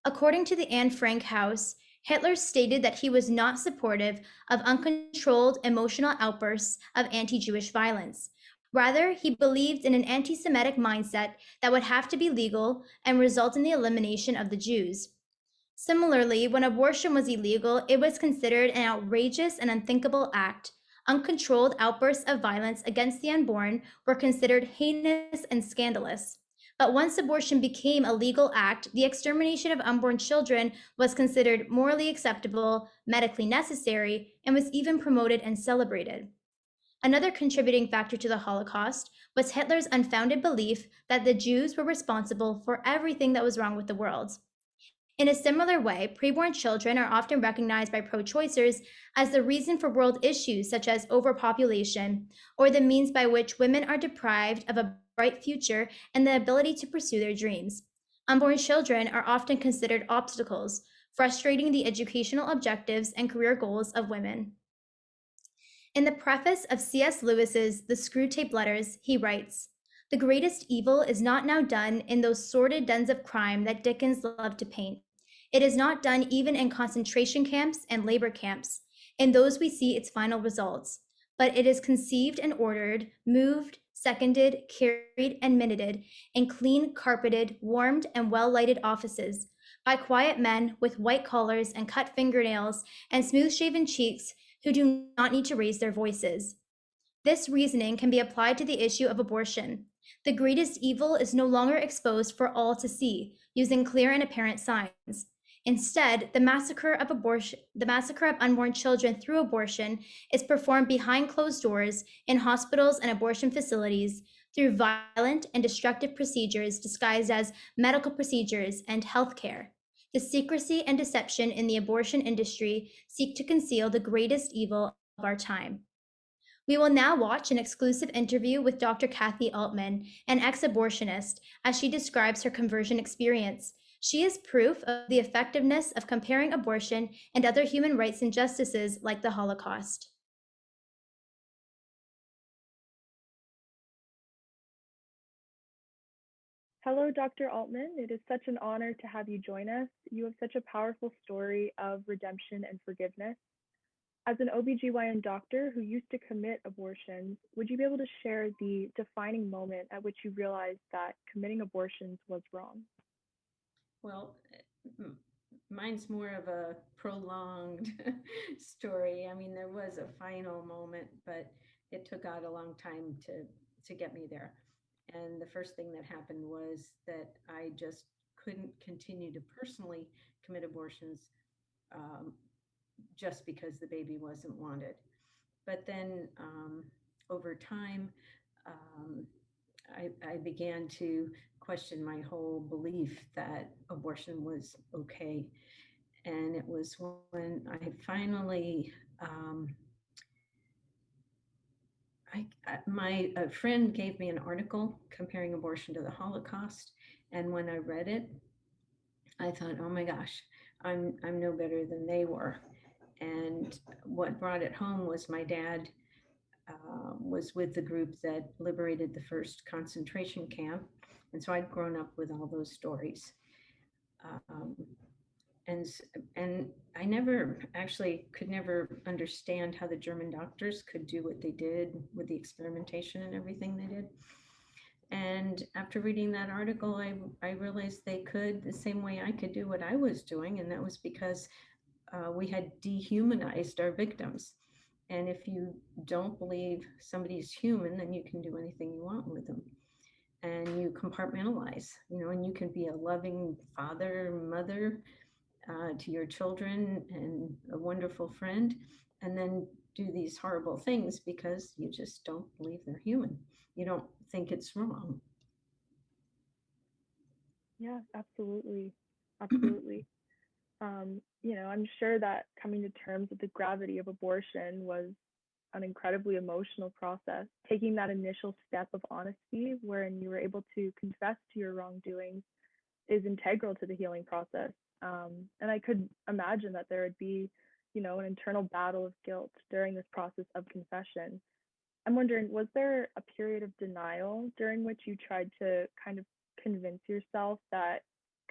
According to the Anne Frank House, Hitler stated that he was not supportive of uncontrolled emotional outbursts of anti-Jewish violence. Rather, he believed in an anti-Semitic mindset that would have to be legal and result in the elimination of the Jews. Similarly, when abortion was illegal, it was considered an outrageous and unthinkable act. Uncontrolled outbursts of violence against the unborn were considered heinous and scandalous. But once abortion became a legal act, the extermination of unborn children was considered morally acceptable, medically necessary, and was even promoted and celebrated. Another contributing factor to the Holocaust was Hitler's unfounded belief that the Jews were responsible for everything that was wrong with the world. In a similar way, preborn children are often recognized by pro-choicers as the reason for world issues such as overpopulation, or the means by which women are deprived of a bright future and the ability to pursue their dreams. Unborn children are often considered obstacles, frustrating the educational objectives and career goals of women. In the preface of C.S. Lewis's The Screwtape Letters, he writes, "The greatest evil is not now done in those sordid dens of crime that Dickens loved to paint. It is not done even in concentration camps and labor camps. In those we see its final results. But it is conceived and ordered, moved, seconded, carried, and minuted in clean, carpeted, warmed, and well-lighted offices, by quiet men with white collars and cut fingernails and smooth-shaven cheeks who do not need to raise their voices. This reasoning can be applied to the issue of abortion. The greatest evil is no longer exposed for all to see, using clear and apparent signs. Instead, the massacre of unborn children through abortion is performed behind closed doors in hospitals and abortion facilities through violent and destructive procedures disguised as medical procedures and healthcare. The secrecy and deception in the abortion industry seek to conceal the greatest evil of our time. We will now watch an exclusive interview with Dr. Kathi Aultman, an ex-abortionist, as she describes her conversion experience. She is proof of the effectiveness of comparing abortion and other human rights injustices like the Holocaust. Hello, Dr. Aultman. It is such an honor to have you join us. You have such a powerful story of redemption and forgiveness. As an OBGYN doctor who used to commit abortions, would you be able to share the defining moment at which you realized that committing abortions was wrong? Well, mine's more of a prolonged story. I mean, there was a final moment, but it took out a long time to get me there. And the first thing that happened was that I just couldn't continue to personally commit abortions just because the baby wasn't wanted. But then over time, I began to question my whole belief that abortion was okay. And it was when I finally, my friend gave me an article comparing abortion to the Holocaust. And when I read it, I thought, oh my gosh, I'm no better than they were. And what brought it home was my dad was with the group that liberated the first concentration camp. And so I'd grown up with all those stories. And I never actually could never understand how the German doctors could do what they did with the experimentation and everything they did. And after reading that article, I realized they could the same way I could do what I was doing. And that was because we had dehumanized our victims. And if you don't believe somebody's human, then you can do anything you want with them. And you compartmentalize, and you can be a loving father, mother to your children and a wonderful friend, and then do these horrible things because you just don't believe they're human. You don't think it's wrong. Yeah, absolutely. Absolutely. I'm sure that coming to terms with the gravity of abortion was an incredibly emotional process. Taking that initial step of honesty, wherein you were able to confess to your wrongdoings, is integral to the healing process. And I could imagine that there would be, an internal battle of guilt during this process of confession. I'm wondering, was there a period of denial during which you tried to kind of convince yourself that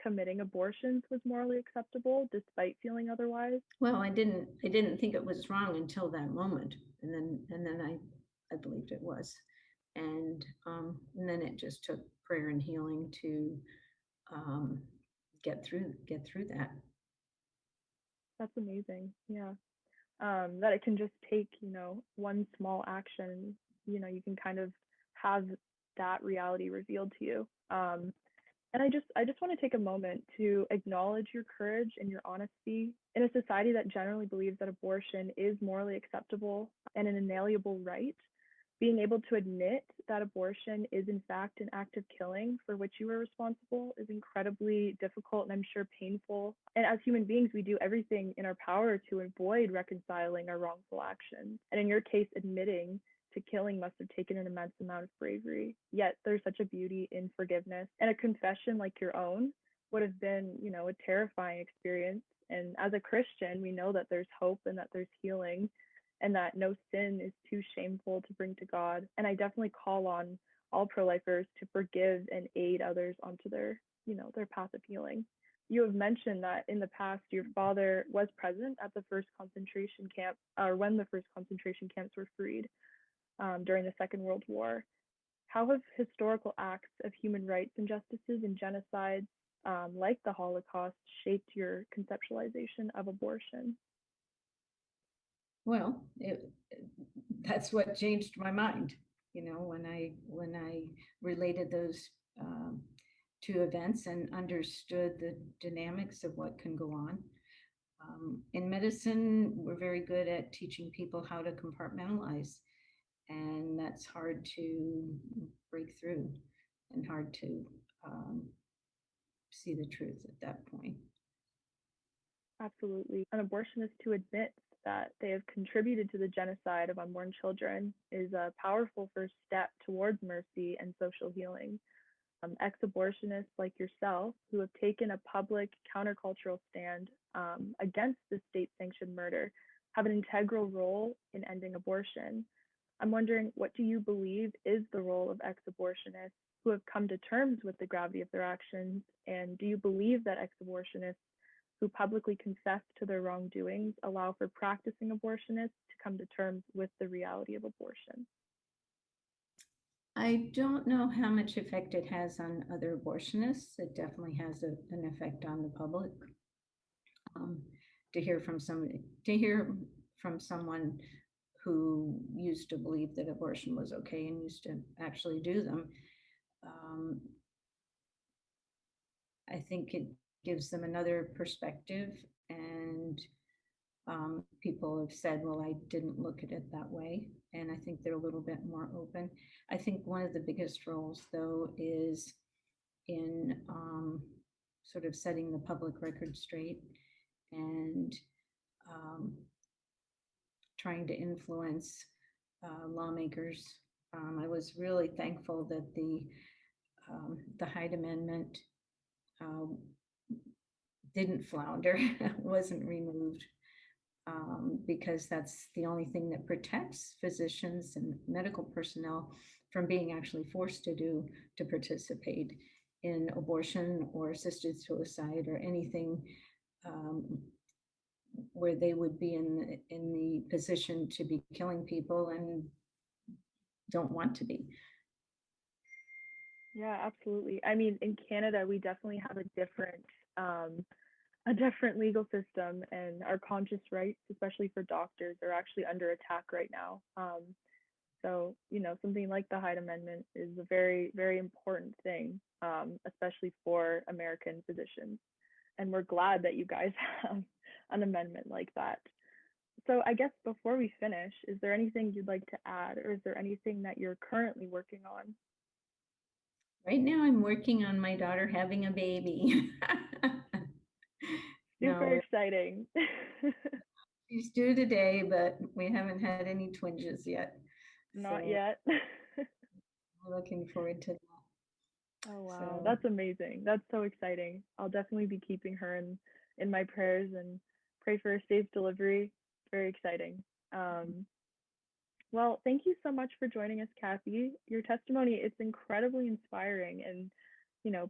committing abortions was morally acceptable despite feeling otherwise? Well, I didn't think it was wrong until that moment, and then I believed it was, and then it just took prayer and healing to get through that. That's amazing. Yeah. That it can just take, one small action, you can kind of have that reality revealed to you. And I just want to take a moment to acknowledge your courage and your honesty in a society that generally believes that abortion is morally acceptable and an inalienable right. Being able to admit that abortion is in fact an act of killing for which you are responsible is incredibly difficult and I'm sure painful. And as human beings, we do everything in our power to avoid reconciling our wrongful actions. And in your case, admitting to killing must have taken an immense amount of bravery. Yet there's such a beauty in forgiveness. And a confession like your own would have been, a terrifying experience. And as a Christian, we know that there's hope and that there's healing, and that no sin is too shameful to bring to God. And I definitely call on all pro-lifers to forgive and aid others onto their, their path of healing. You have mentioned that in the past, your father was present at the first concentration camp, or when the first concentration camps were freed during the Second World War. How have historical acts of human rights injustices and genocides like the Holocaust shaped your conceptualization of abortion? Well, that's what changed my mind, when I related those two events and understood the dynamics of what can go on. In medicine, we're very good at teaching people how to compartmentalize, and that's hard to break through and hard to see the truth at that point. Absolutely. An abortionist who admits that they have contributed to the genocide of unborn children is a powerful first step towards mercy and social healing. Ex-abortionists like yourself, who have taken a public countercultural stand against the state-sanctioned murder, have an integral role in ending abortion. I'm wondering, what do you believe is the role of ex-abortionists who have come to terms with the gravity of their actions? And do you believe that ex-abortionists who publicly confess to their wrongdoings allow for practicing abortionists to come to terms with the reality of abortion? I don't know how much effect it has on other abortionists. It definitely has an effect on the public. To hear from someone who used to believe that abortion was okay and used to actually do them, I think it gives them another perspective, and people have said, well, I didn't look at it that way, and I think they're a little bit more open. I think one of the biggest roles, though, is in sort of setting the public record straight and trying to influence lawmakers. I was really thankful that the Hyde Amendment didn't flounder, wasn't removed, because that's the only thing that protects physicians and medical personnel from being actually forced to participate in abortion or assisted suicide or anything where they would be in the position to be killing people and don't want to be. Yeah, absolutely. I mean, in Canada, we definitely have a different legal system, and our conscious rights, especially for doctors, are actually under attack right now. So, something like the Hyde Amendment is a very, very important thing, especially for American physicians. And we're glad that you guys have an amendment like that. So I guess before we finish, is there anything you'd like to add, or is there anything that you're currently working on? Right now, I'm working on my daughter having a baby. Super exciting. She's due today, but we haven't had any twinges yet. Not So yet. we're looking forward to that. Oh wow, So, that's amazing. That's so exciting. I'll definitely be keeping her in my prayers and pray for a safe delivery. Very exciting. Well, thank you so much for joining us, Kathi. Your testimony is incredibly inspiring, and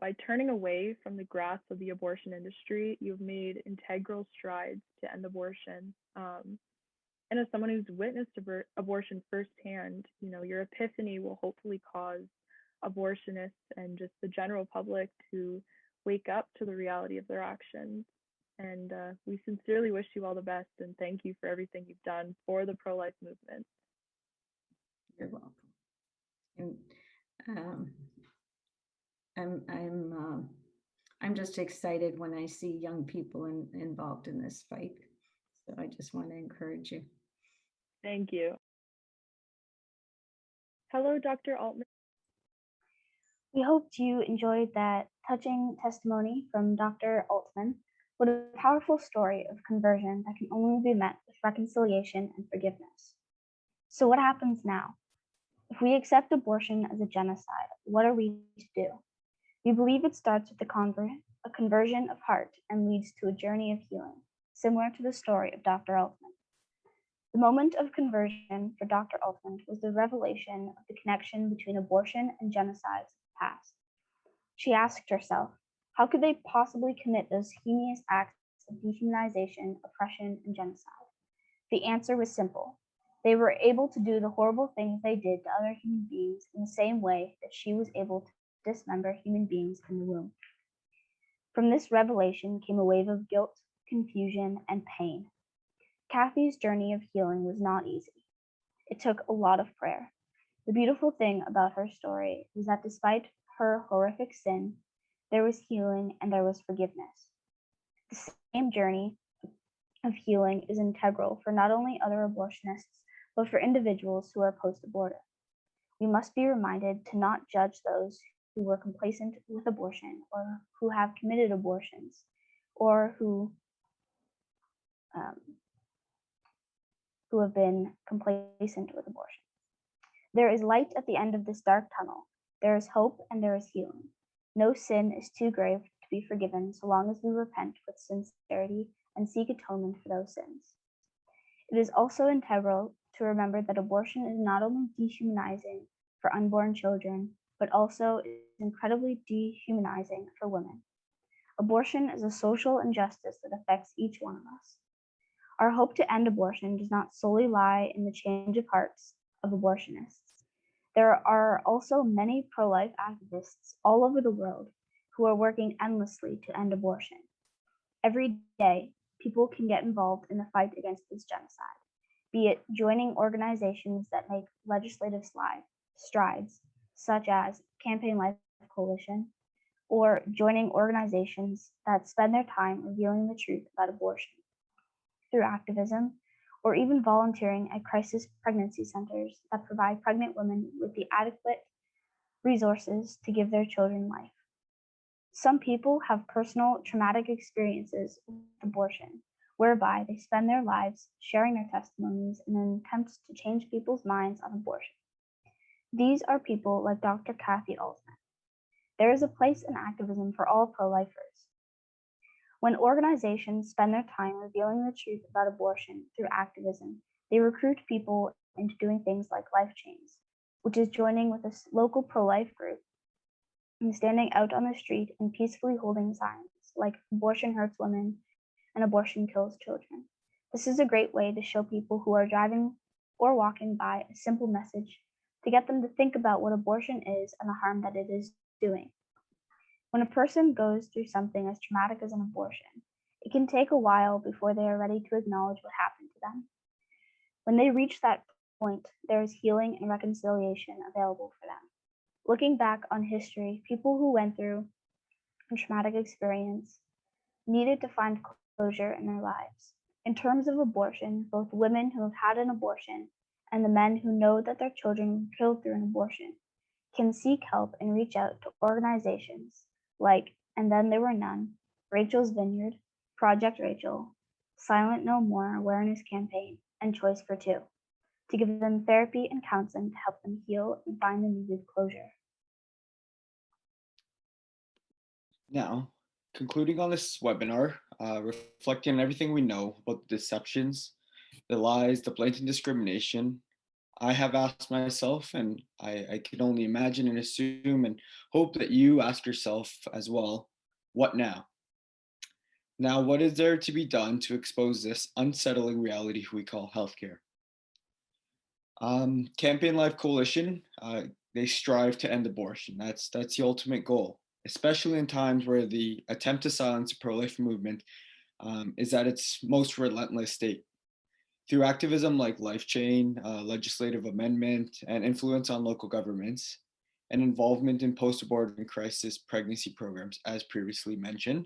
by turning away from the grasp of the abortion industry, you've made integral strides to end abortion. And as someone who's witnessed abortion firsthand, your epiphany will hopefully cause abortionists and just the general public to wake up to the reality of their actions. And we sincerely wish you all the best and thank you for everything you've done for the pro-life movement. you're welcome. And I'm just excited when I see young people involved in this fight. So I just want to encourage you. Thank you. Hello, Dr. Aultman. We hoped you enjoyed that touching testimony from Dr. Aultman. What a powerful story of conversion that can only be met with reconciliation and forgiveness. So what happens now? If we accept abortion as a genocide, what are we to do? We believe it starts with a conversion of heart and leads to a journey of healing, similar to the story of Dr. Aultman. The moment of conversion for Dr. Aultman was the revelation of the connection between abortion and genocides of the past. She asked herself, how could they possibly commit those heinous acts of dehumanization, oppression, and genocide? The answer was simple. They were able to do the horrible things they did to other human beings in the same way that she was able to dismember human beings in the womb. From this revelation came a wave of guilt, confusion, and pain. Kathi's journey of healing was not easy. It took a lot of prayer. The beautiful thing about her story was that despite her horrific sin, there was healing and there was forgiveness. The same journey of healing is integral for not only other abortionists, but for individuals who are post-abortive. We must be reminded to not judge those who were complacent with abortion or who have committed abortions or who have been complacent with abortion. There is light at the end of this dark tunnel. There is hope and there is healing. No sin is too grave to be forgiven so long as we repent with sincerity and seek atonement for those sins. It is also integral to remember that abortion is not only dehumanizing for unborn children, but also is incredibly dehumanizing for women. Abortion is a social injustice that affects each one of us. Our hope to end abortion does not solely lie in the change of hearts of abortionists. There are also many pro-life activists all over the world who are working endlessly to end abortion. Every day, people can get involved in the fight against this genocide, be it joining organizations that make legislative strides, such as Campaign Life Coalition, or joining organizations that spend their time revealing the truth about abortion through activism, or even volunteering at crisis pregnancy centers that provide pregnant women with the adequate resources to give their children life. Some people have personal traumatic experiences with abortion, whereby they spend their lives sharing their testimonies in an attempt to change people's minds on abortion. These are people like Dr. Kathi Aultman. There is a place in activism for all pro-lifers. When organizations spend their time revealing the truth about abortion through activism, they recruit people into doing things like Life Chains, which is joining with a local pro-life group and standing out on the street and peacefully holding signs like abortion hurts women and abortion kills children. This is a great way to show people who are driving or walking by a simple message to get them to think about what abortion is and the harm that it is doing. When a person goes through something as traumatic as an abortion, it can take a while before they are ready to acknowledge what happened to them. When they reach that point, there is healing and reconciliation available for them. Looking back on history, people who went through a traumatic experience needed to find closure in their lives. In terms of abortion, both women who have had an abortion and the men who know that their children were killed through an abortion can seek help and reach out to organizations like And Then There Were None, Rachel's Vineyard, Project Rachel, Silent No More awareness campaign, and Choice for Two, to give them therapy and counseling to help them heal and find the needed closure. Now, concluding on this webinar, reflecting on everything we know about the deceptions, the lies, the blatant discrimination, I have asked myself, and I can only imagine and assume and hope that you ask yourself as well, what now? Now, what is there to be done to expose this unsettling reality we call healthcare? Campaign Life Coalition, they strive to end abortion. That's the ultimate goal, especially in times where the attempt to silence the pro-life movement is at its most relentless state. Through activism like Life Chain, legislative amendment, and influence on local governments, and involvement in post-abortive and crisis pregnancy programs, as previously mentioned,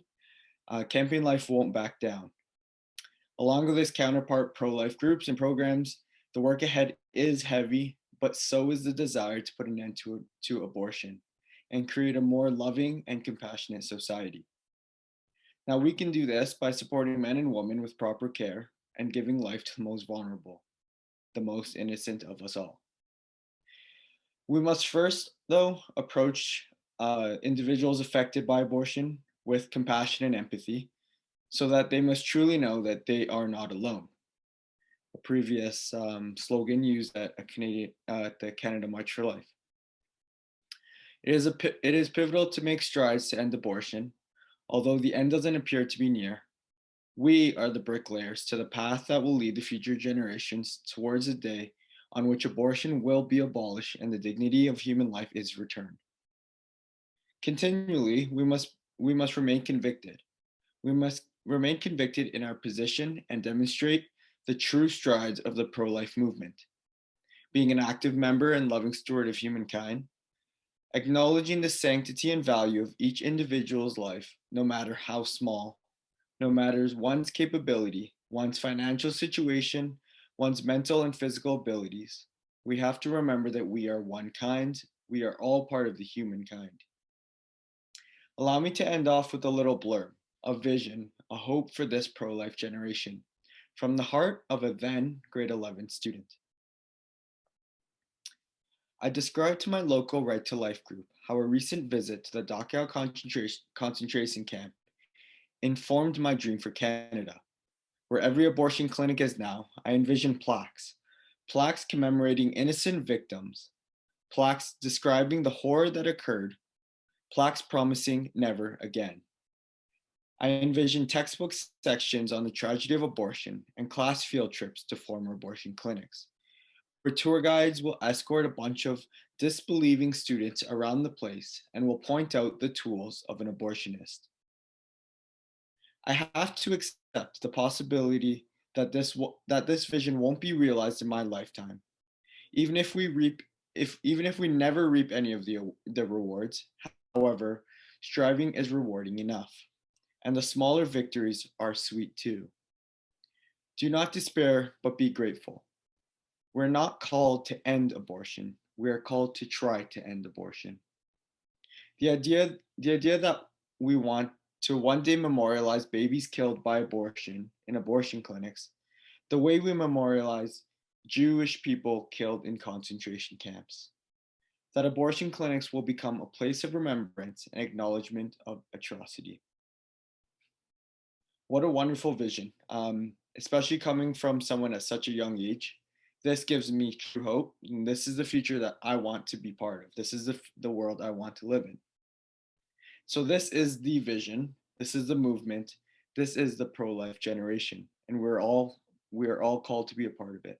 Campaign Life won't back down. Along with its counterpart pro-life groups and programs, the work ahead is heavy, but so is the desire to put an end to abortion and create a more loving and compassionate society. Now, we can do this by supporting men and women with proper care and giving life to the most vulnerable, the most innocent of us all. We must first, though, approach individuals affected by abortion with compassion and empathy, so that they must truly know that they are not alone. A previous slogan used at the Canada March for Life. It is pivotal to make strides to end abortion, although the end doesn't appear to be near. We are the bricklayers to the path that will lead the future generations towards a day on which abortion will be abolished and the dignity of human life is returned. Continually, we must remain convicted. We must remain convicted in our position and demonstrate the true strides of the pro-life movement. Being an active member and loving steward of humankind, acknowledging the sanctity and value of each individual's life, no matter how small, no matter one's capability, one's financial situation, one's mental and physical abilities. We have to remember that we are one kind. We are all part of the humankind. Allow me to end off with a little blurb, a vision, a hope for this pro-life generation, from the heart of a then grade 11 student. I described to my local Right to Life group how a recent visit to the Dachau concentration camp informed my dream for Canada. Where every abortion clinic is now, I envision plaques commemorating innocent victims, plaques describing the horror that occurred, plaques promising never again. I envision textbook sections on the tragedy of abortion and class field trips to former abortion clinics, where tour guides will escort a bunch of disbelieving students around the place and will point out the tools of an abortionist. I have to accept the possibility that this vision won't be realized in my lifetime, even if we never reap any of the rewards. However, striving is rewarding enough, and the smaller victories are sweet too. Do not despair, but be grateful. We're not called to end abortion. We are called to try to end abortion. The idea that we want to one day memorialize babies killed by abortion in abortion clinics, the way we memorialize Jewish people killed in concentration camps. That abortion clinics will become a place of remembrance and acknowledgement of atrocity. What a wonderful vision, especially coming from someone at such a young age. This gives me true hope, and this is the future that I want to be part of. This is the world I want to live in. So this is the vision, this is the movement, this is the pro-life generation, and we are all called to be a part of it.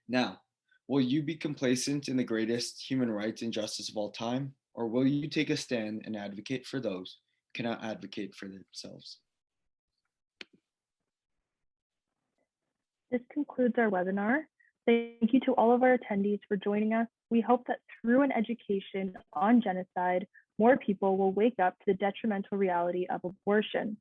Now, will you be complacent in the greatest human rights and justice of all time, or will you take a stand and advocate for those who cannot advocate for themselves? This concludes our webinar. Thank you to all of our attendees for joining us. We hope that through an education on genocide, more people will wake up to the detrimental reality of abortion.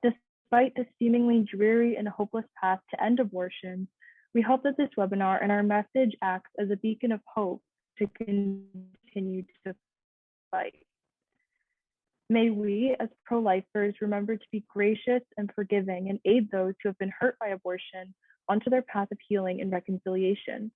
Despite the seemingly dreary and hopeless path to end abortion, we hope that this webinar and our message acts as a beacon of hope to continue to fight. May we, as pro-lifers, remember to be gracious and forgiving and aid those who have been hurt by abortion onto their path of healing and reconciliation.